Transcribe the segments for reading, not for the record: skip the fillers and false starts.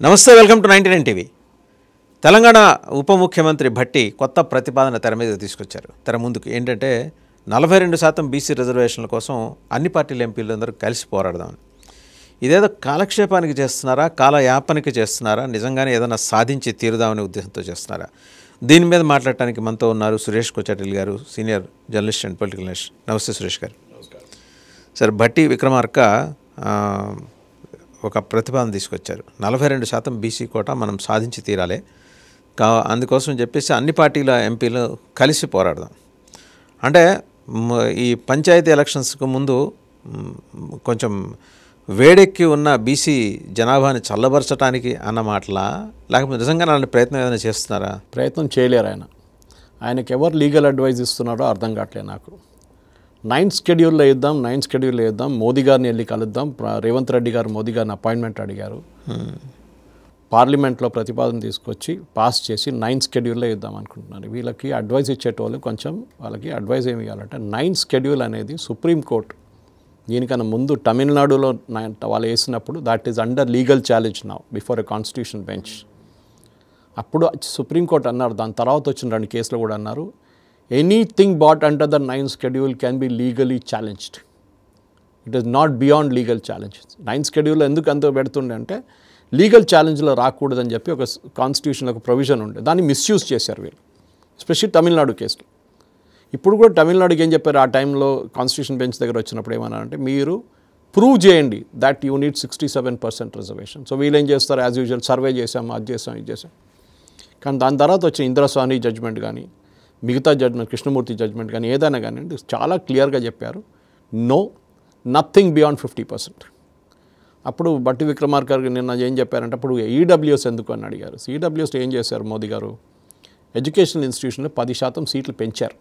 నమస్తే welcome to 99 TV. Telangana ఉప ముఖ్యమంత్రి భట్టి కొత్త ప్రతిపాదన తెర మీద తీసుకొచ్చారు. తెర ముందుకు ఏంటంటే 42% బీసీ రిజర్వేషన్ల కోసం అన్ని పార్టీల ఎంపీలందరూ కలిసి పోరాడదామని. ఇదేదో కాలక్షేపానికి చేస్తున్నారా, కాలయాపనకి చేస్తున్నారా, నిజంగానే ఏదైనా సాధించి తీరుదామనే ఉద్దేశంతో చేస్తున్నారా? దీని మీద మాట్లాడటానికి మనతో ఉన్నారు సురేష్ కొచ్చాటిల్ గారు, senior journalist and political analyst. నమస్తే సురేష్ గారు. సార్, భట్టి విక్రమార్క ఒక ప్రతిపాదన తీసుకొచ్చారు. 42% బీసీ కోటా మనం సాధించి తీరాలి, అందుకోసం చెప్పేసి అన్ని పార్టీల ఎంపీలు కలిసి పోరాడదాం అంటే ఈ పంచాయతీ ఎలక్షన్స్కు ముందు కొంచెం వేడెక్కి ఉన్న బీసీ జనాభాని చల్లబరచడానికి అన్న మాటలా, లేకపోతే నిజంగా అలాంటి ప్రయత్నం ఏదైనా చేస్తున్నారా? ప్రయత్నం చేయలేరు. ఆయనకి ఎవరు లీగల్ అడ్వైజ్ ఇస్తున్నారో అర్థం కావట్లేదు నాకు. 9th షెడ్యూల్లో ఇద్దాం, మోదీ గారిని వెళ్ళి కలుద్దాం. రేవంత్ రెడ్డి గారు మోదీ గారిని అపాయింట్మెంట్ అడిగారు. పార్లమెంట్లో ప్రతిపాదన తీసుకొచ్చి పాస్ చేసి 9th షెడ్యూల్లో ఇద్దాం అనుకుంటున్నారు. వీళ్ళకి అడ్వైజ్ ఇచ్చేటోళ్ళు కొంచెం వాళ్ళకి అడ్వైజ్ ఏమి ఇవ్వాలంటే 9th షెడ్యూల్ అనేది సుప్రీంకోర్టు దీనికన్నా ముందు తమిళనాడులో వాళ్ళు వేసినప్పుడు that is under legal challenge now before a constitution bench. అప్పుడు సుప్రీంకోర్టు అన్నారు, దాని తర్వాత వచ్చిన 2 కేసులు కూడా అన్నారు, anything but under the 9th schedule can be legally challenged. It is not beyond legal challenge. 9th షెడ్యూల్లో ఎందుకు అంత పెడుతుండే అంటే లీగల్ ఛాలెంజ్లో రాకూడదని చెప్పి ఒక కాన్స్టిట్యూషన్లో ఒక ప్రొవిజన్ ఉండే, దాన్ని మిస్యూజ్ చేశారు వీళ్ళు, ఎస్పెషల్లీ తమిళనాడు కేసులో. ఇప్పుడు కూడా తమిళనాడుకి ఏం చెప్పారు ఆ టైంలో కాన్స్టిట్యూషన్ బెంచ్ దగ్గర వచ్చినప్పుడు ఏమన్నారంటే, మీరు ప్రూవ్ చేయండి that you need 67% reservation. So వీళ్ళు ఏం చేస్తారు, యాజ్ యూజువల్ సర్వే చేసాం, అది చేసాం, ఇది చేసాం. కానీ దాని తర్వాత వచ్చిన ఇంద్రస్వామి జడ్జ్మెంట్ కానీ మిగతా జడ్జ్మెంట్ కృష్ణమూర్తి జడ్జ్మెంట్ కానీ ఏదైనా కానీ చాలా క్లియర్గా చెప్పారు, నో, నథింగ్ బియాండ్ 50%. అప్పుడు భట్టి విక్రమార్క నిన్న ఏం చెప్పారంటే, అప్పుడు ఈడబ్ల్యూఎస్ ఎందుకు అని అడిగారు. ఈడబ్ల్యూఎస్ ఏం చేశారు మోదీ గారు, ఎడ్యుకేషనల్ ఇన్స్టిట్యూషన్లో 10% సీట్లు పెంచారు.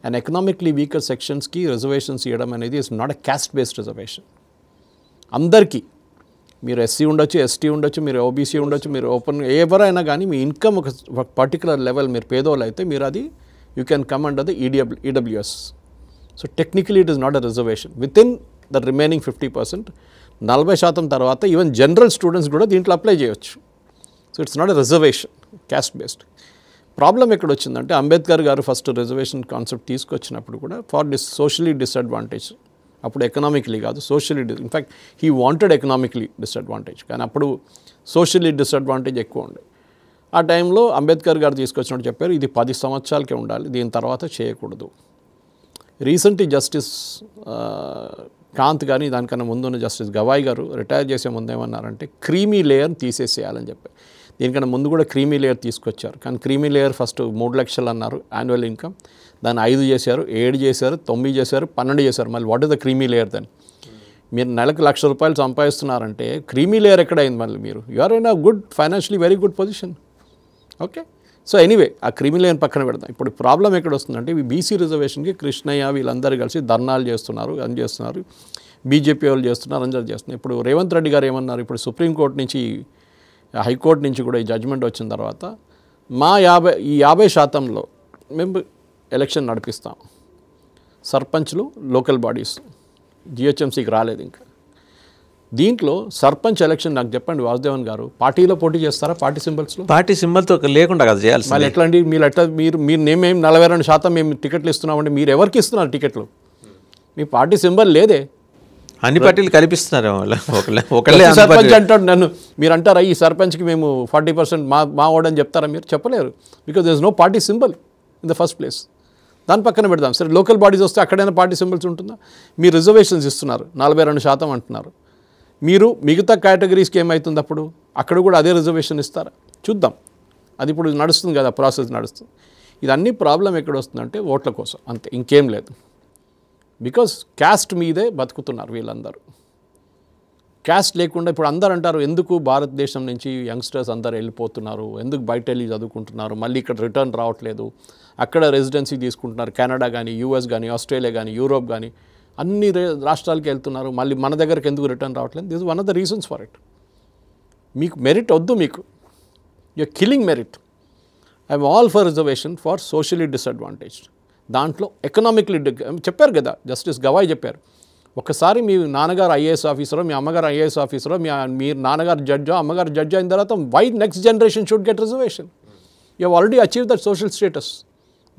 అండ్ ఎకనామిక్లీ వీకర్ సెక్షన్స్కి రిజర్వేషన్స్ ఇవ్వడం అనేది is not a caste based reservation. అందరికీ, మీరు ఎస్సీ ఉండొచ్చు, ఎస్టీ ఉండొచ్చు, మీరు ఓబీసీ ఉండొచ్చు, మీరు ఓపెన్ ఎవరైనా కానీ మీ ఇన్కమ్ ఒక పర్టికులర్ లెవెల్, మీరు పేదోళ్ళు అయితే మీరు అది you can come under the EWS. So technically it is not a reservation with in the remaining 50%. 40% తర్వాత ఈవెన్ జనరల్ స్టూడెంట్స్ కూడా దీంట్లో అప్లై చేయొచ్చు. So it's not a reservation, caste based. Problem ఎక్కడ వచ్చిందంటే, అంబేద్కర్ గారు ఫస్ట్ రిజర్వేషన్ కాన్సెప్ట్ తీసుకొచ్చినప్పుడు కూడా far socially disadvantage, అప్పుడు ఎకనామికలీ కాదు socially in fact he wanted economically disadvantage, కానీ అప్పుడు సోషలీ డిసడ్వాంటేజ్ ఎక్కువ ఉండే. ఆ టైంలో అంబేద్కర్ గారు తీసుకొచ్చినట్టు చెప్పారు, ఇది 10 సంవత్సరాలకే ఉండాలి, దీని తర్వాత చేయకూడదు. రీసెంట్లీ జస్టిస్ కాంత్ కానీ దానికన్నా ముందున్న జస్టిస్ గవాయ్ గారు రిటైర్ చేసే ముందు ఏమన్నారంటే, క్రీమీ లేయర్ని తీసేసేయాలని చెప్పి. దీనికన్నా ముందు కూడా క్రీమీ లేయర్ తీసుకొచ్చారు, కానీ క్రీమీ లేయర్ ఫస్ట్ 3 లక్షలు అన్నారు యాన్యువల్ ఇన్కమ్, దాన్ని 5 చేశారు, 7 చేశారు, 9 చేశారు, 12 చేశారు. మళ్ళీ what is the creamy layer then? మీరు నెలకు ₹1,00,000 సంపాదిస్తున్నారంటే క్రీమీ లేయర్ ఎక్కడైంది? మళ్ళీ మీరు are in a good financially very good position. Okay, so anyway ఆ క్రీమీ లేయర్ పక్కన పెడతాం. ఇప్పుడు ప్రాబ్లం ఎక్కడ వస్తుందంటే, ఈ బీసీ రిజర్వేషన్కి కృష్ణయ్య వీళ్ళందరూ కలిసి ధర్నాలు చేస్తున్నారు, అని చేస్తున్నారు, బీజేపీ వాళ్ళు చేస్తున్నారు, అందరూ చేస్తున్నారు. ఇప్పుడు రేవంత్ రెడ్డి గారు ఏమన్నారు, ఇప్పుడు సుప్రీంకోర్టు నుంచి హైకోర్టు నుంచి కూడా ఈ జడ్జ్మెంట్ వచ్చిన తర్వాత ఈ 50%లో మేము ఎలక్షన్ నడిపిస్తాం. సర్పంచ్లు లోకల్ బాడీస్ జిహెచ్ఎంసీకి రాలేదు ఇంకా. దీంట్లో సర్పంచ్ ఎలక్షన్ నాకు చెప్పండి వాసుదేవన్ గారు, పార్టీలో పోటీ చేస్తారా? పార్టీ సింబల్స్లో, పార్టీ సింబల్తో లేకుండా కదా చేయాలి. మళ్ళీ ఎట్లా అండి? మీరు మేమేం 42% మేము టికెట్లు ఇస్తున్నామంటే మీరు ఎవరికి ఇస్తున్నారు టికెట్లు? మీ పార్టీ సింబల్ లేదే. అన్ని పార్టీలు కల్పిస్తున్నారు. సర్పంచ్ అంటాడు నన్ను, మీరు అంటారా ఈ సర్పంచ్కి మేము 40% మా ఓడని చెప్తారా? మీరు చెప్పలేరు, because there is no party symbol in the first place. దాని పక్కన పెడదాం. సరే, లోకల్ బాడీస్ వస్తే అక్కడైనా పార్టీ సింబల్స్ ఉంటుందా? మీరు రిజర్వేషన్స్ ఇస్తున్నారు, 42% అంటున్నారు. మీరు మిగతా కేటగిరీస్కి ఏమవుతుంది అప్పుడు? అక్కడ కూడా అదే రిజర్వేషన్ ఇస్తారా? చూద్దాం. అది ఇప్పుడు నడుస్తుంది కదా, ప్రాసెస్ నడుస్తుంది. ఇదన్నీ ప్రాబ్లం ఎక్కడ వస్తుందంటే ఓట్ల కోసం, అంతే, ఇంకేం లేదు. బికాస్ క్యాస్ట్ మీదే బతుకుతున్నారు వీళ్ళందరూ. క్యాస్ట్ లేకుండా ఇప్పుడు అందరు అంటారు, ఎందుకు భారతదేశం నుంచి యంగ్స్టర్స్ అందరు వెళ్ళిపోతున్నారు, ఎందుకు బయట వెళ్ళి చదువుకుంటున్నారు, మళ్ళీ ఇక్కడ రిటర్న్ రావట్లేదు, అక్కడ రెసిడెన్సీ తీసుకుంటున్నారు, కెనడా కానీ, యూఎస్ కానీ, ఆస్ట్రేలియా కానీ, యూరోప్ కానీ, అన్ని రాష్ట్రాలకి వెళ్తున్నారు, మళ్ళీ మన దగ్గరికి ఎందుకు రిటర్న్ రావట్లేదు? This is one of the reasons for it. మీకు మెరిట్ వద్దు, మీకు you're killing merit. I'm all for reservation for socially disadvantaged. దాంట్లో ఎకనామిక్లీ చెప్పారు కదా జస్టిస్ గవాయ్ చెప్పారు, ఒకసారి మీ నాన్నగారు ఐఏఎస్ ఆఫీసరో మీ అమ్మగారు ఐఏఎస్ ఆఫీసరో మీ నాన్నగారు జడ్జో అమ్మగారు జడ్జో అయిన తర్వాత why next generation should get reservation? You already achieve that social status.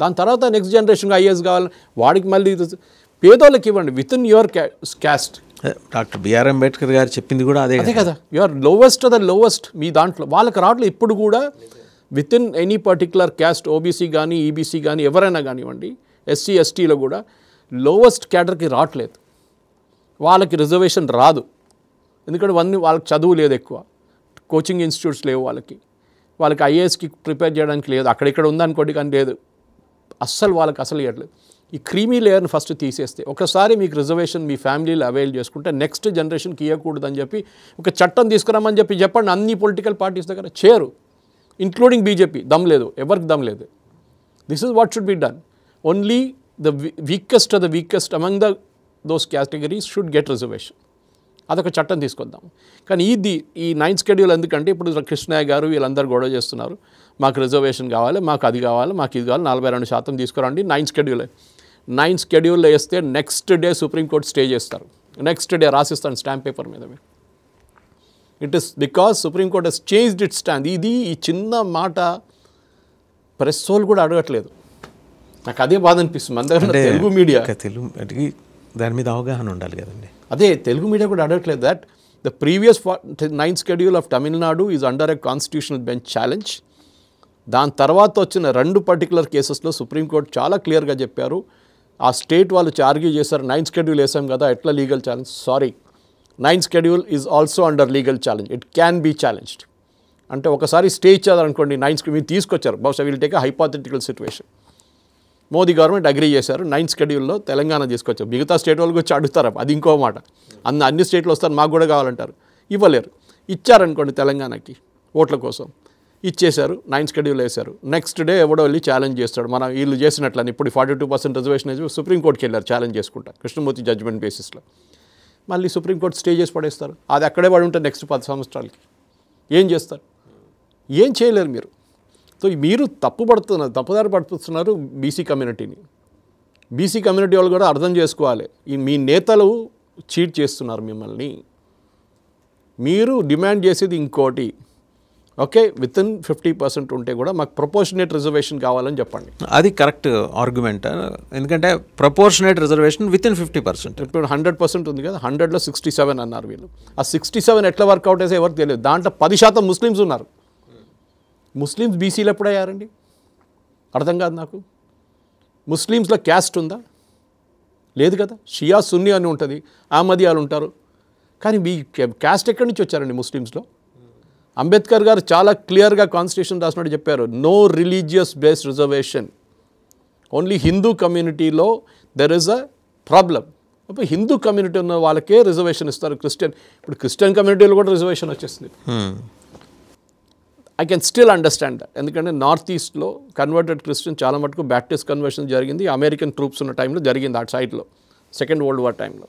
దాని తర్వాత నెక్స్ట్ జనరేషన్గా ఐఏఎస్ కావాలి, వాడికి మళ్ళీ పేదోళ్ళకి ఇవ్వండి within your caste. Doctor BR Ambedkar గారు చెప్పింది కూడా అదే కదా, యువర్ లోవెస్ట్ మీ దాంట్లో వాళ్ళకి రావట్లేదు. ఇప్పుడు కూడా with in any particular caste, OBC కానీ ఈబీసీ కానీ ఎవరైనా కానివ్వండి, ఎస్సీ ఎస్టీలో కూడా లోవెస్ట్ క్యాడర్కి రావట్లేదు, వాళ్ళకి రిజర్వేషన్ రాదు. ఎందుకంటే వాళ్ళకి చదువు లేదు, ఎక్కువ కోచింగ్ ఇన్స్టిట్యూట్స్ లేవు, వాళ్ళకి ఐఏఎస్కి ప్రిపేర్ చేయడానికి లేదు, అక్కడిక్కడ ఉందనుకోండి కానీ లేదు, వాళ్ళకి అసలు ఇవ్వట్లేదు. ఈ క్రీమీ లేయర్ని ఫస్ట్ తీసేస్తే, ఒకసారి మీకు రిజర్వేషన్ మీ ఫ్యామిలీలో అవైల్ చేసుకుంటే నెక్స్ట్ జనరేషన్కి ఇవ్వకూడదని చెప్పి ఒక చట్టం తీసుకురామని చెప్పండి. అన్ని పొలిటికల్ పార్టీస్ దగ్గర చేరు, ఇంక్లూడింగ్ బీజేపీ. దమ్ లేదు, ఎవరికి దమ్ లేదు. This is what should be done. Only the weakest among those categories should get reservation. అదొక చట్టం తీసుకొద్దాం. కానీ ఈ 9th షెడ్యూల్ ఎందుకంటే ఇప్పుడు కృష్ణయ్య గారు వీళ్ళందరూ గొడవ చేస్తున్నారు, మాకు రిజర్వేషన్ కావాలి, మాకు అది కావాలి, మాకు ఇది కావాలి, 42% తీసుకురండి. 9th షెడ్యూల్లో వేస్తే నెక్స్ట్ డే సుప్రీంకోర్టు స్టే చేస్తారు, నెక్స్ట్ డే రాసిస్తాను స్టాంప్ పేపర్ మీద. It is because supreme court has changed it stand. ఈ చిన్న మాట ప్రెస్ వాళ్ళు కూడా అడగట్లేదు. నాకు అదే బాధ అనిపిస్తుంది. మన దగ్గర తెలుగు మీడియా దాని మీద అవగాహన ఉండాలి కదండి. అదే తెలుగు మీడియా కూడా అడగట్లేదు. That the previous 9th schedule of Tamil Nadu is under a constitutional bench challenge. దాని తర్వాత వచ్చిన 2 పర్టికులర్ కేసెస్లో సుప్రీంకోర్టు చాలా క్లియర్గా చెప్పారు. ఆ స్టేట్ వాళ్ళు ఆర్గ్యూ చేశారు, 9th షెడ్యూల్ వేసాం కదా ఎట్లా legal challenge. Sorry, 9th schedule is also under legal challenge. It can be challenged. అంటే ఒకసారి స్టే ఇచ్చారనుకోండి, 9th మీరు తీసుకొచ్చారు, బహుశా we'll take a hypothetical situation. Modi government agree చేశారు, 9th షెడ్యూల్లో తెలంగాణ తీసుకొచ్చారు. మిగతా స్టేట్ వాళ్ళకి వచ్చి అడుగుతారు, అది ఇంకో మాట. అన్ని స్టేట్లు వస్తారు, మాకు కూడా కావాలంటారు, ఇవ్వలేరు. ఇచ్చారనుకోండి తెలంగాణకి ఓట్ల కోసం, ఇచ్చేశారు, 9th షెడ్యూల్ వేశారు. నెక్స్ట్ డే ఎవడో వెళ్ళి ఛాలెంజ్ చేస్తాడు, మనం వీళ్ళు చేసినట్లని. ఇప్పుడు 42% రిజర్వేషన్ వేసి సుప్రీంకోర్టుకి వెళ్ళారు ఛాలెంజ్ చేసుకుంటా, కృష్ణమూర్తి జడ్జ్మెంట్ బేసిస్లో. మళ్ళీ సుప్రీంకోర్టు స్టే చేసి పడేస్తారు. అది అక్కడే పడి ఉంటుంది నెక్స్ట్ 10 సంవత్సరాలకి. ఏం చేస్తారు? ఏం చేయలేరు మీరు. సో మీరు తప్పుదారి పడుతున్నారు బీసీ కమ్యూనిటీని. బీసీ కమ్యూనిటీ వాళ్ళు కూడా అర్థం చేసుకోవాలి, మీ నేతలు చీట్ చేస్తున్నారు మిమ్మల్ని. మీరు డిమాండ్ చేసేది ఇంకోటి, ఓకే, విత్ ఇన్ 50% ఉంటే కూడా మాకు ప్రపోర్షనేట్ రిజర్వేషన్ కావాలని చెప్పండి. అది కరెక్ట్ ఆర్గ్యుమెంట్. ఎందుకంటే ప్రపోర్షనేట్ రిజర్వేషన్ విత్ ఇన్ 50%. ఇప్పుడు 100% ఉంది కదా, 100లో 67 అన్నారు వీళ్ళు. ఆ 67 ఎట్లా వర్కౌట్ అయితే ఎవరికి తెలియదు. దాంట్లో 10% ముస్లిమ్స్ ఉన్నారు. ముస్లిమ్స్ బీసీలు ఎప్పుడయ్యారండి? అర్థం కాదు నాకు. ముస్లిమ్స్లో క్యాస్ట్ ఉందా? లేదు కదా. షియా సున్నీ అని ఉంటుంది, అహ్మదియాలు ఉంటారు. కానీ మీ క్యాస్ట్ ఎక్కడి నుంచి వచ్చారండి ముస్లిమ్స్లో? అంబేద్కర్ గారు చాలా క్లియర్గా కాన్స్టిట్యూషన్ రాసినట్టు చెప్పారు, no religious based reservation, only Hindu కమ్యూనిటీలో దెర్ ఇస్ అ ప్రాబ్లం. అప్పుడు హిందూ కమ్యూనిటీ ఉన్న వాళ్ళకే రిజర్వేషన్ ఇస్తారు. ఇప్పుడు క్రిస్టియన్ కమ్యూనిటీలో కూడా రిజర్వేషన్ వచ్చేస్తుంది. I can still understand that. ఎందుకంటే నార్త్ ఈస్ట్లో కన్వర్టెడ్ క్రిస్టియన్ చాలా మటుకు బ్యాప్టిస్ట్ కన్వర్షన్ జరిగింది, అమెరికన్ ట్రూప్స్ ఉన్న టైంలో జరిగింది, ఆ సైడ్లో సెకండ్ వరల్డ్ వార్ టైంలో.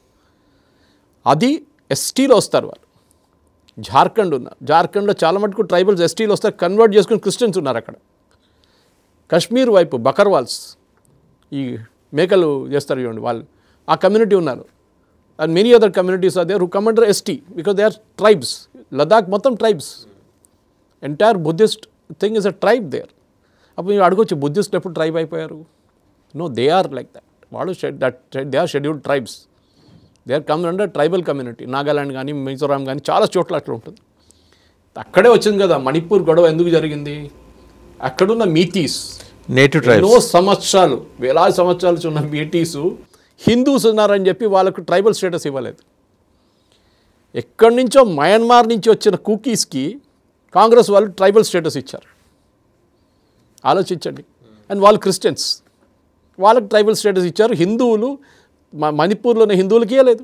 అది ఎస్టీలో వస్తారు వాళ్ళు. జార్ఖండ్లో చాలా మటుకు ట్రైబల్స్ ఎస్టీలో వస్తారు, కన్వర్ట్ చేసుకుని క్రిస్టియన్స్ ఉన్నారు అక్కడ. కశ్మీర్ వైపు బకర్వాల్స్, ఈ మేకలు చేస్తారు చూడండి, వాళ్ళు ఆ కమ్యూనిటీ ఉన్నారు. And many other communities are there who come under ST because they are tribes. Ladakh మొత్తం tribes, entire Buddhist thing is a tribe there. అప్పుడు మీరు అడగొచ్చు, బుద్ధిస్ట్ ఎప్పుడు ట్రైబ్ అయిపోయారు? No, they are like that. వాళ్ళు they are scheduled tribes. They are come under tribal community. Nagaland కానీ మిజోరాం కానీ చాలా చోట్ల అట్లా ఉంటుంది. అక్కడే వచ్చింది కదా మణిపూర్ గొడవ ఎందుకు జరిగింది? అక్కడున్న మీతీస్, నేటివ్ ట్రైబ్స్, ఎన్నో సంవత్సరాలు, వేలాది సంవత్సరాలు ఉన్న మీటీసు హిందూస్ ఉన్నారని చెప్పి వాళ్ళకు ట్రైబల్ స్టేటస్ ఇవ్వలేదు. ఎక్కడి నుంచో మయన్మార్ నుంచి వచ్చిన కుకీస్కి కాంగ్రెస్ వాళ్ళు ట్రైబల్ స్టేటస్ ఇచ్చారు. ఆలోచించండి. అండ్ వాళ్ళు క్రిస్టియన్స్, వాళ్ళకి ట్రైబల్ స్టేటస్ ఇచ్చారు. హిందువులు మణిపూర్లోని హిందువులకి ఇవ్వలేదు.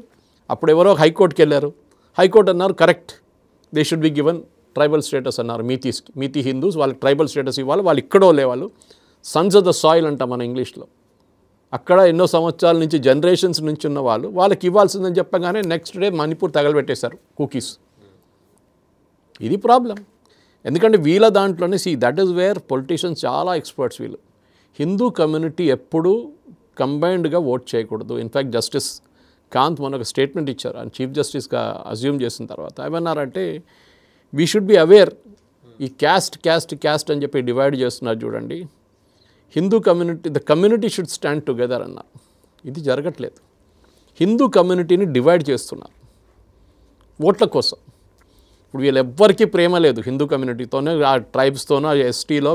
అప్పుడు ఎవరో హైకోర్టుకి వెళ్ళారు, హైకోర్టు అన్నారు correct, they should be given tribal status అన్నారు. మీతీ హిందూస్ వాళ్ళకి ట్రైబల్ స్టేటస్ ఇవ్వాలి. వాళ్ళు ఇక్కడో లేవాళ్ళు, సన్స్ ఆఫ్ ద సాయిల్ అంటాం మన ఇంగ్లీష్లో. అక్కడ ఎన్నో సంవత్సరాల నుంచి జనరేషన్స్ నుంచి ఉన్న వాళ్ళు, వాళ్ళకి ఇవ్వాల్సిందని చెప్పగానే నెక్స్ట్ డే మణిపూర్ తగలబెట్టేశారు కుకీస్. ఇది ప్రాబ్లం. ఎందుకంటే వీళ్ళ దాంట్లోనే దట్ ఈస్ వేర్ పొలిటీషియన్స్ చాలా ఎక్స్పర్ట్స్. వీళ్ళు హిందూ కమ్యూనిటీ ఎప్పుడూ కంబైన్డ్గా ఓట్ చేయకూడదు. ఇన్ఫ్యాక్ట్ జస్టిస్ కాంత్ మొన్న ఒక స్టేట్మెంట్ ఇచ్చారు ఆయన చీఫ్ జస్టిస్గా అజ్యూమ్ చేసిన తర్వాత ఏమన్నారంటే వీ షుడ్ బి అవేర్ ఈ క్యాస్ట్ అని చెప్పి డివైడ్ చేస్తున్నారు చూడండి, Hindu community the community should stand together అన్నారు. ఇది జరగట్లేదు. హిందూ కమ్యూనిటీని డివైడ్ చేస్తున్నారు ఓట్ల కోసం. ఇప్పుడు వీళ్ళు ఎవ్వరికీ ప్రేమ లేదు హిందూ కమ్యూనిటీతోనే, ఆ ట్రైబ్స్తోనో ఎస్టీలో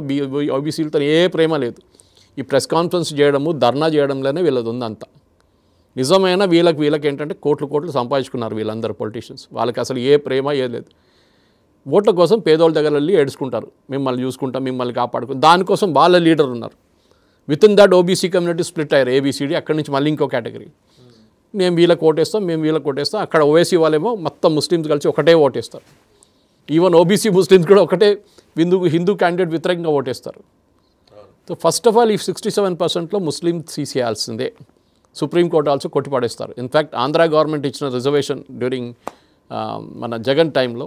ఓబీసీలతో ఏ ప్రేమ లేదు. ఈ ప్రెస్ కాన్ఫరెన్స్ చేయడము ధర్నా చేయడంలోనే వీళ్ళది ఉందంతా. నిజమైన వీళ్ళకి ఏంటంటే కోట్లు సంపాదించుకున్నారు వీళ్ళందరూ పొలిటీషియన్స్. వాళ్ళకి అసలు ఏ ప్రేమ ఏ లేదు. ఓట్ల కోసం పేదోళ్ళ దగ్గర వెళ్ళి ఏడుచుకుంటారు, మిమ్మల్ని చూసుకుంటాం, మిమ్మల్ని కాపాడుకుంటాం. దానికోసం వాళ్ళ లీడర్ ఉన్నారు. With in that OBC community split అయ్యారు, ఏబీసీడీ. అక్కడి నుంచి మళ్ళీ ఇంకో కేటగిరీ, మేము వీళ్ళకి ఓటేస్తాం, మేము వీళ్ళకి ఓటేస్తాం. అక్కడ ఓవైసీ వాళ్ళేమో మొత్తం ముస్లిమ్స్ కలిసి ఒకటే ఓటేస్తారు. ఈవెన్ ఓబీసీ ముస్లిమ్స్ కూడా ఒకటే హిందూ క్యాండిడేట్ వ్యతిరేకంగా ఓటేస్తారు. సో ఫస్ట్ ఆఫ్ ఆల్ ఈ 67%లో ముస్లిం తీసేయాల్సిందే. సుప్రీంకోర్టు ఆల్సో కొట్టిపడేస్తారు. ఇన్ఫ్యాక్ట్ ఆంధ్ర గవర్నమెంట్ ఇచ్చిన రిజర్వేషన్ డ్యూరింగ్ మన జగన్ టైంలో,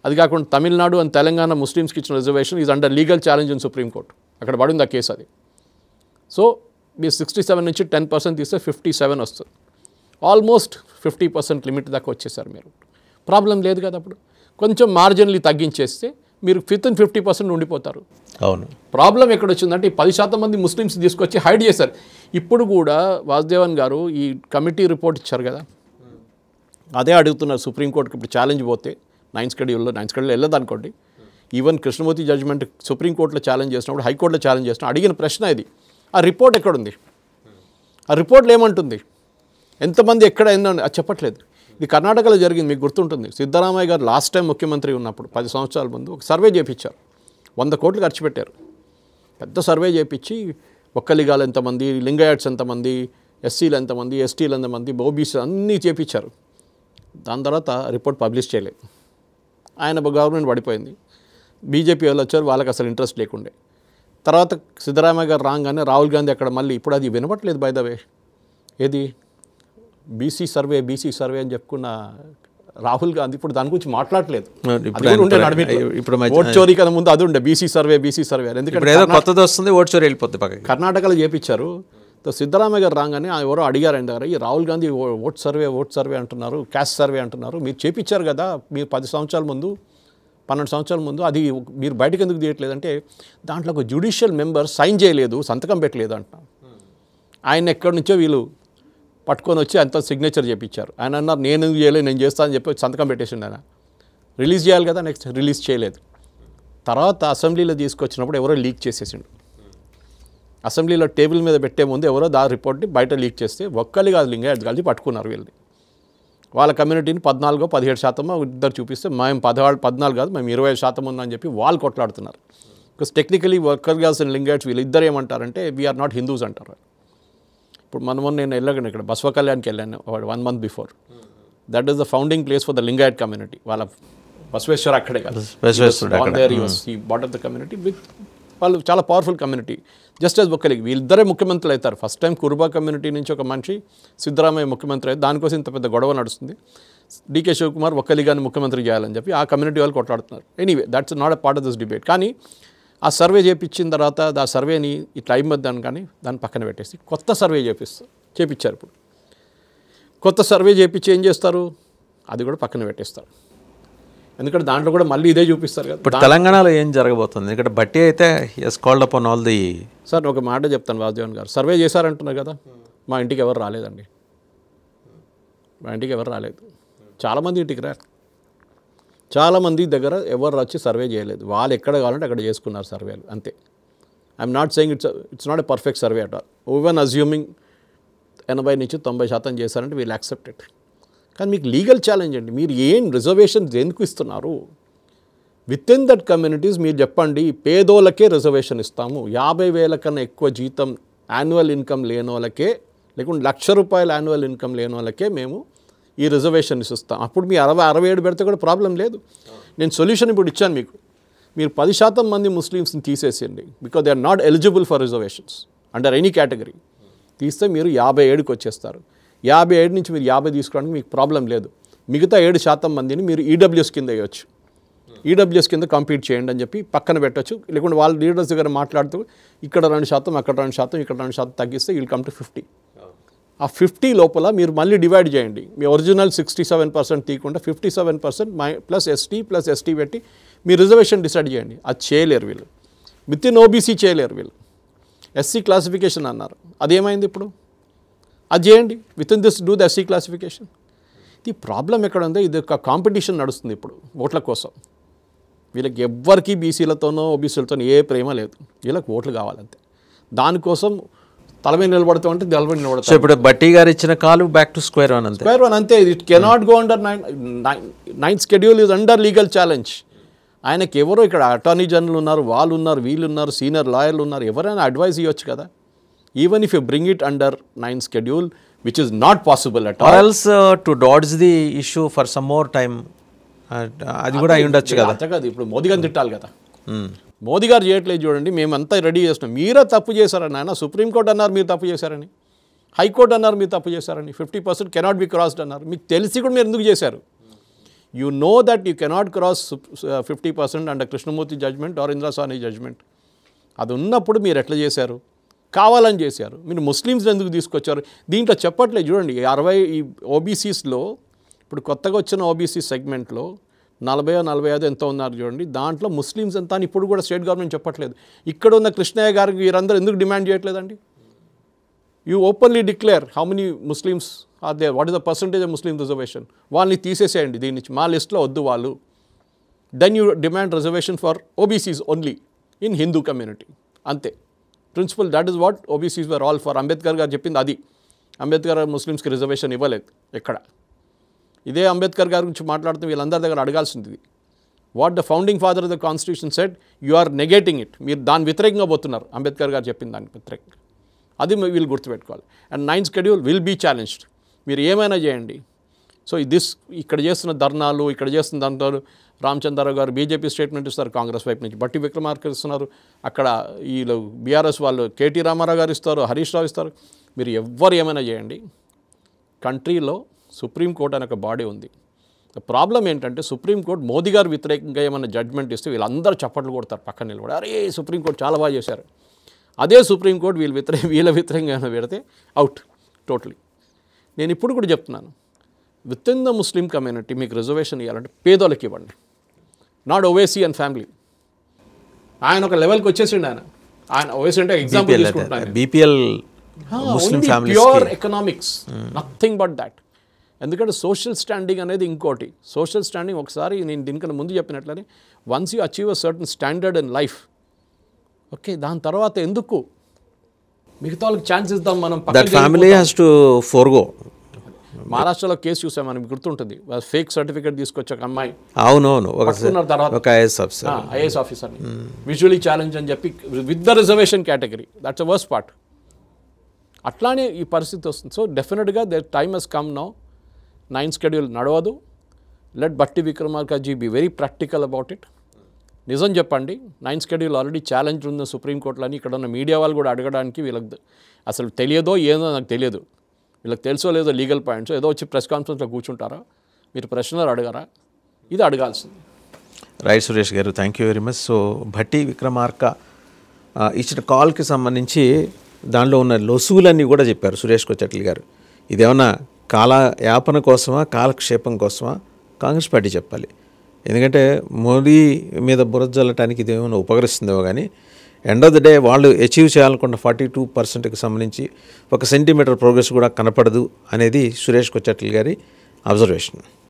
అది కాకుండా తమిళనాడు అండ్ తెలంగాణ ముస్లిమ్స్కి ఇచ్చిన reservation is under legal challenge in supreme court. అక్కడ పడింది ఆ కేసు అది. సో మీరు 67 నుంచి 10% తీస్తే 57 వస్తుంది. ఆల్మోస్ట్ 50% లిమిట్ దాకా వచ్చేసారు మీరు. ప్రాబ్లం లేదు కదా. అప్పుడు కొంచెం మార్జిన్లు తగ్గించేస్తే మీరు 50% ఉండిపోతారు. అవును. ప్రాబ్లం ఎక్కడ వచ్చిందంటే ఈ 10% మంది ముస్లిమ్స్ తీసుకొచ్చి హైడ్ చేశారు. ఇప్పుడు కూడా వాసుదేవన్ గారు ఈ కమిటీ రిపోర్ట్ ఇచ్చారు కదా, అదే అడుగుతున్నారు సుప్రీంకోర్టుకి. ఇప్పుడు ఛాలెంజ్ పోతే నైన్త్ షెడ్యూల్లో వెళ్ళదు అనుకోండి. ఈవెన్ కృష్ణమూర్తి జడ్జిమెంట్ సుప్రీంకోర్టులో ఛాలెంజ్ చేసినప్పుడు, హైకోర్టులో ఛాలెంజ్ చేసినప్పుడు అడిగిన ప్రశ్న ఇది. ఆ రిపోర్ట్ ఎక్కడుంది? ఆ రిపోర్ట్లో ఏమంటుంది? ఎంతమంది ఎక్కడ ఏందని అది చెప్పట్లేదు. ఇది కర్ణాటకలో జరిగింది, మీకు గుర్తుంటుంది. సిద్ధరామయ్య గారు లాస్ట్ టైం ముఖ్యమంత్రి ఉన్నప్పుడు 10 సంవత్సరాల ముందు ఒక సర్వే చేయించారు. 100 కోట్లు ఖర్చు పెట్టారు. పెద్ద సర్వే చేయించి ఒక్కలిగాలు ఎంతమంది, లింగాయట్స్ ఎంతమంది, ఎస్సీలు ఎంతమంది, ఎస్టీలు ఎంతమంది, ఓబీసీ అన్నీ చేయించారు. దాని తర్వాత రిపోర్ట్ పబ్లిష్ చేయలేదు. ఆయన గవర్నమెంట్ పడిపోయింది. బీజేపీ వాళ్ళు వచ్చారు, వాళ్ళకి అసలు ఇంట్రెస్ట్ లేకుండే. తర్వాత సిద్ధరామయ్య గారు రాగానే రాహుల్ గాంధీ అక్కడ మళ్ళీ ఇప్పుడు అది వినపట్లేదు. బై ద వే ఏది బీసీ సర్వే అని చెప్పుకున్న రాహుల్ గాంధీ ఇప్పుడు దాని గురించి మాట్లాడలేదు. ఇప్పుడు ఓట్ చోరీ కదా ముందు అది ఉండే బీసీ సర్వే. ఎందుకంటే కొత్తది వస్తుంది, ఓట్ చోరీ వెళ్ళిపోతుంది పక్కకి. కర్ణాటకలో చేయించారు. సిద్ధరామయ్య గారు రాగానే ఎవరో అడిగారండి గారు, ఈ రాహుల్ గాంధీ ఓట్ సర్వే అంటున్నారు, క్యాస్ట్ సర్వే అంటున్నారు, మీరు చేయించారు కదా మీరు 10 సంవత్సరాల ముందు 12 సంవత్సరాల ముందు, అది మీరు బయటకు ఎందుకు తీయట్లేదు అంటే దాంట్లో ఒక జ్యుడిషియల్ మెంబర్ సైన్ చేయలేదు, సంతకం పెట్టలేదు అంటున్నారు. ఆయన ఎక్కడి నుంచో వీళ్ళు పట్టుకొని వచ్చి అంత సిగ్నేచర్ చేయించారు. ఆయన అన్నారు నేను ఎందుకు చేయలేదు, నేను చేస్తానని చెప్పి సంతకం పెట్టేసిండు. ఆయన రిలీజ్ చేయాలి కదా, నెక్స్ట్ రిలీజ్ చేయలేదు. తర్వాత అసెంబ్లీలో తీసుకొచ్చినప్పుడు ఎవరో లీక్ చేసేసిండు. అసెంబ్లీలో టేబుల్ మీద పెట్టే ముందు ఎవరో రిపోర్ట్ని బయట లీక్ చేస్తే ఒక్కళ్ళు కాదు లింగాయత్ కలిసి పట్టుకున్నారు వీళ్ళని. వాళ్ళ కమ్యూనిటీని 14-17% ఇద్దరు చూపిస్తే మేము 14 కాదు మేము 25% ఉందని చెప్పి వాళ్ళు కొట్లాడుతున్నారు. బికాస్ టెక్నికలీ వర్కర్ గర్ల్స్ అండ్ లింగాయట్స్ వీళ్ళు ఇద్దరు ఏమంటారంటే వీఆర్ నాట్ హిందూస్ అంటారు. ఇప్పుడు నేను వెళ్ళాను ఇక్కడ బసవ కళ్యాణ్కి వెళ్ళాను 1 month before. That is the founding place for the Lingayat community. వాళ్ళ బసవేశ్వర అక్కడే కాదు, but of the community with వాళ్ళు చాలా పవర్ఫుల్ కమ్యూనిటీ. జస్ట్ యాజ్ ఒక్కరికి వీళ్ళిద్దరే ముఖ్యమంత్రులు అవుతారు. ఫస్ట్ టైం కురుబా కమ్యూనిటీ నుంచి ఒక మనిషి సిద్ధరామయ్య ముఖ్యమంత్రి అయితే దానికోసం ఇంత పెద్ద గొడవ నడుస్తుంది. డీకే శివకుమార్ ఒక్కలిగాని ముఖ్యమంత్రి చేయాలని చెప్పి ఆ కమ్యూనిటీ వాళ్ళు కొట్లాడుతున్నారు. Anyway that's not a part of this debate. కానీ ఆ సర్వే చేయించిన తర్వాత ఆ సర్వేని ఇట్లా అయిపోద్దాను కానీ దాన్ని పక్కన పెట్టేసి కొత్త సర్వే చేయించారు. ఇప్పుడు కొత్త సర్వే చేయించి ఏం చేస్తారు, అది కూడా పక్కన పెట్టేస్తారు. ఎందుకంటే దాంట్లో కూడా మళ్ళీ ఇదే చూపిస్తారు కదా. ఇప్పుడు తెలంగాణలో ఏం జరగబోతుంది? ఎందుకంటే బట్టి అయితే as called upon all the. Sir ఒక మాట చెప్తాను, వాసుదేవన్ గారు సర్వే చేశారంటున్నారు కదా, మా ఇంటికి ఎవరు రాలేదండి. మా ఇంటికి ఎవరు రాలేదు. చాలామంది ఇంటికి రా, చాలామంది దగ్గర ఎవరు వచ్చి సర్వే చేయలేదు. వాళ్ళు ఎక్కడ కావాలంటే అక్కడ చేసుకున్నారు సర్వేలు అంతే. I'm not saying it's not a perfect survey at all. Even assuming 80-90% చేశారంటే వీళ్ళు యాక్సెప్ట్ ఇట్. కానీ మీకు లీగల్ ఛాలెంజ్ అండి. మీరు ఏం రిజర్వేషన్స్ ఎందుకు ఇస్తున్నారు? విత్ ఇన్ దట్ కమ్యూనిటీస్ మీరు చెప్పండి పేదోళ్ళకే రిజర్వేషన్ ఇస్తాము, 50,000 కన్నా ఎక్కువ జీతం యాన్యువల్ ఇన్కమ్ లేని వాళ్ళకే, లేకుంటే ₹1,00,000 యాన్యువల్ ఇన్కమ్ లేని వాళ్ళకే మేము ఈ రిజర్వేషన్స్ ఇస్తాం. అప్పుడు మీ 67 పెడితే కూడా ప్రాబ్లం లేదు. నేను సొల్యూషన్ ఇప్పుడు ఇచ్చాను మీకు. మీరు 10% మంది ముస్లిమ్స్ని తీసేసేయండి, because they are not eligible for reservations under any category. తీస్తే మీరు 57కి వచ్చేస్తారు. 57 నుంచి మీరు 50 తీసుకోవడానికి మీకు ప్రాబ్లం లేదు. మిగతా 7% మందిని మీరు ఈడబ్ల్యూఎస్ కింద వేయచ్చు. ఈడబ్ల్యూఎస్ కింద కంపీట్ చేయండి అని చెప్పి పక్కన పెట్టచ్చు. లేకుంటే వాళ్ళ లీడర్స్ దగ్గర మాట్లాడుతూ ఇక్కడ 2%, అక్కడ 2%, ఇక్కడ 2% తగ్గిస్తే వీల్ కమ్ టు 50. ఆ 50 లోపల మీరు మళ్ళీ డివైడ్ చేయండి. మీ ఒరిజినల్ 67% తీయకుండా 57% ప్లస్ ఎస్టీ పెట్టి మీ రిజర్వేషన్ డిసైడ్ చేయండి. అది చేయలేరు వీళ్ళు. విత్ ఇన్ ఓబీసీ చేయలేరు వీళ్ళు. ఎస్సీ క్లాసిఫికేషన్ అన్నారు, అదేమైంది ఇప్పుడు? అది చేయండి. With in this do the SC classification. ఇది ప్రాబ్లం ఎక్కడ ఉందో, ఇది ఒక కాంపిటీషన్ నడుస్తుంది ఇప్పుడు ఓట్ల కోసం. వీళ్ళకి ఎవ్వరికీ బీసీలతోనో ఓబీసీలతోనో ఏ ప్రేమ లేదు. వీళ్ళకి ఓట్లు కావాలంతే. దానికోసం తలమే నిలబడుతూ అంటే తలమే నిలబడతాం. ఇప్పుడు బట్టి గారు ఇచ్చిన కాలు బ్యాక్ టు స్క్వేర్ వన్ అంతే. స్క్వేర్ వన్ అంతే. It cannot go under 9th schedule is under legal challenge. ఆయనకి ఎవరో ఇక్కడ అటార్నీ జనరల్ ఉన్నారు, వాళ్ళు ఉన్నారు, వీళ్ళు ఉన్నారు, సీనియర్ లాయర్లు ఉన్నారు, ఎవరైనా అడ్వైస్ ఇవ్వచ్చు కదా. Even if you bring it under 9th schedule which is not possible at all. Or else to dodge the issue for some more time, అది కూడా అయి ఉండొచ్చు కదా. అంతే కదా. ఇప్పుడు మోదీ గారిని తిట్టాలి కదా. మోదీ గారు చేయట్లేదు చూడండి, మేమంతా రెడీ చేస్తున్నాం. మీరే తప్పు చేశారని. ఆయన సుప్రీంకోర్టు అన్నారు మీరు తప్పు చేశారని, హైకోర్టు అన్నారు మీరు తప్పు చేశారని, 50% కెనాట్ బి క్రాస్డ్ అన్నారు. మీకు తెలిసి కూడా మీరు ఎందుకు చేశారు? You know that you cannot cross 50% under Krishnamurthy judgment or Indra Sawhney judgment. అది ఉన్నప్పుడు మీరు ఎట్లా చేశారు? కావాలని చేశారు. మీరు ముస్లిమ్స్ని ఎందుకు తీసుకొచ్చారు? దీంట్లో చెప్పట్లేదు చూడండి. 60 ఈ ఓబీసీస్లో ఇప్పుడు కొత్తగా వచ్చిన ఓబీసీ సెగ్మెంట్లో 40-45 ఎంతో ఉన్నారు చూడండి. దాంట్లో ముస్లిమ్స్ ఎంత అని ఇప్పుడు కూడా స్టేట్ గవర్నమెంట్ చెప్పట్లేదు. ఇక్కడ ఉన్న కృష్ణయ్య గారికి వీరందరూ ఎందుకు డిమాండ్ చేయట్లేదండి? You openly declare how many Muslims are there, what is the percentage of Muslim reservation. వాళ్ళని తీసేసేయండి దీని నుంచి, మా లిస్ట్లో వద్దు వాళ్ళు. Then you demand reservation for OBCs only in Hindu community. అంతే principle. That is what OBCs were all for. Ambedkar గారు చెప్పింది అది. అంబేద్కర్ ముస్లిమ్స్కి రిజర్వేషన్ ఇవ్వలేదు ఎక్కడ. ఇదే అంబేద్కర్ గారి గురించి మాట్లాడుతూ వీళ్ళందరి దగ్గర అడగాల్సింది, what the founding father of the constitution said, you are negating it. మీరు దాని వ్యతిరేకంగా పోతున్నారు. అంబేద్కర్ గారు చెప్పింది దానికి వ్యతిరేకంగా. అది వీళ్ళు గుర్తుపెట్టుకోవాలి. And 9th schedule will be challenged. మీరు ఏమైనా చేయండి. సో ఇక్కడ చేస్తున్న ధర్నాలు, ఇక్కడ చేస్తున్న దాంతో రామచంద్రరావు గారు బీజేపీ స్టేట్మెంట్ ఇస్తారు, కాంగ్రెస్ వైపు నుంచి బట్టి విక్రమార్క ఇస్తున్నారు, అక్కడ వీళ్ళు బీఆర్ఎస్ వాళ్ళు కేటీ రామారావు గారు ఇస్తారు, హరీష్ రావు ఇస్తారు. మీరు ఎవ్వరు ఏమైనా చేయండి, కంట్రీలో సుప్రీంకోర్టు అనే ఒక బాడీ ఉంది. ప్రాబ్లం ఏంటంటే సుప్రీంకోర్టు మోదీ గారు వ్యతిరేకంగా ఏమైనా జడ్జ్మెంట్ ఇస్తే వీళ్ళందరూ చప్పట్లు కొడతారు పక్కన నిలబడి, అరే సుప్రీంకోర్టు చాలా బాగా చేశారు. అదే సుప్రీంకోర్టు వీళ్ళ వ్యతిరేకంగా ఏమైనా పెడితే అవుట్ టోటలీ. నేను ఇప్పుడు కూడా చెప్తున్నాను, with in the Muslim community మీకు రిజర్వేషన్ ఇవ్వాలంటే పేదోళ్ళకి ఇవ్వండి, నాట్ ఓవైసీ అండ్ ఫ్యామిలీ. ఆయన ఒక లెవెల్కి వచ్చేసిండు. ఆయన ఓవైసీ అంటే ఎగ్జాంపుల్ తీసుకుంటున్నాను, BPL Muslim family, pure economics, nothing but that. ఎందుకంటే సోషల్ స్టాండింగ్ అనేది ఇంకోటి. సోషల్ స్టాండింగ్ ఒకసారి నేను దీనికన్నా ముందు చెప్పినట్లనే, once you achieve a certain standard in life, okay, దాని తర్వాత ఎందుకు మిగతా వాళ్ళకి ఛాన్స్ ఇద్దాం మనం. That family has to forgo. మహారాష్ట్రలో కేసు చూసాం మనం, గుర్తుంటుంది, ఫేక్ సర్టిఫికేట్ తీసుకొచ్చి ఒక అమ్మాయి, అవునవును, తర్వాత ఒక ఐఏఎస్ ఆఫీసర్ని విజువలీ ఛాలెంజ్ అని చెప్పి with the reservation category. That's a worst part. అట్లానే ఈ పరిస్థితి వస్తుంది. సో డెఫినెట్గా the time has come now. 9th schedule నడవదు. Let Bhatti Vikramarka ji be very practical about it. నిజం చెప్పండి, 9th షెడ్యూల్ ఆల్రెడీ ఛాలెంజ్ ఉంది సుప్రీంకోర్టులో అని ఇక్కడ ఉన్న మీడియా వాళ్ళు కూడా అడగడానికి వీళ్ళకి అసలు తెలియదో ఏదో నాకు తెలియదు. వీళ్ళకి తెలుసో లేదో లీగల్ పాయింట్స్, ఏదో వచ్చి ప్రెస్ కాన్ఫరెన్స్లో కూర్చుంటారా, మీరు ప్రశ్నలు అడగరా? ఇది అడగాల్సింది. రైట్ సురేష్ గారు, thank you very much. So Bhatti Vikramarka ఇచ్చిన కాల్కి సంబంధించి దానిలో ఉన్న లొసుగులన్నీ కూడా చెప్పారు సురేష్ కొచ్చట్ల గారు. ఇదేమన్నా కాలయాపన కోసమా, కాలక్షేపం కోసమా కాంగ్రెస్ పార్టీ చెప్పాలి. ఎందుకంటే మోదీ మీద బురద జల్లటానికి ఇదేమైనా ఉపకరిస్తుందేమో కానీ ఎండ్ ఆఫ్ ద డే వాళ్ళు అచీవ్ చేయాలనుకున్న 42%కి సంబంధించి 1 సెంటీమీటర్ ప్రోగ్రెస్ కూడా కనపడదు అనేది సురేష్ కొచ్చట్ల గారి అబ్జర్వేషన్.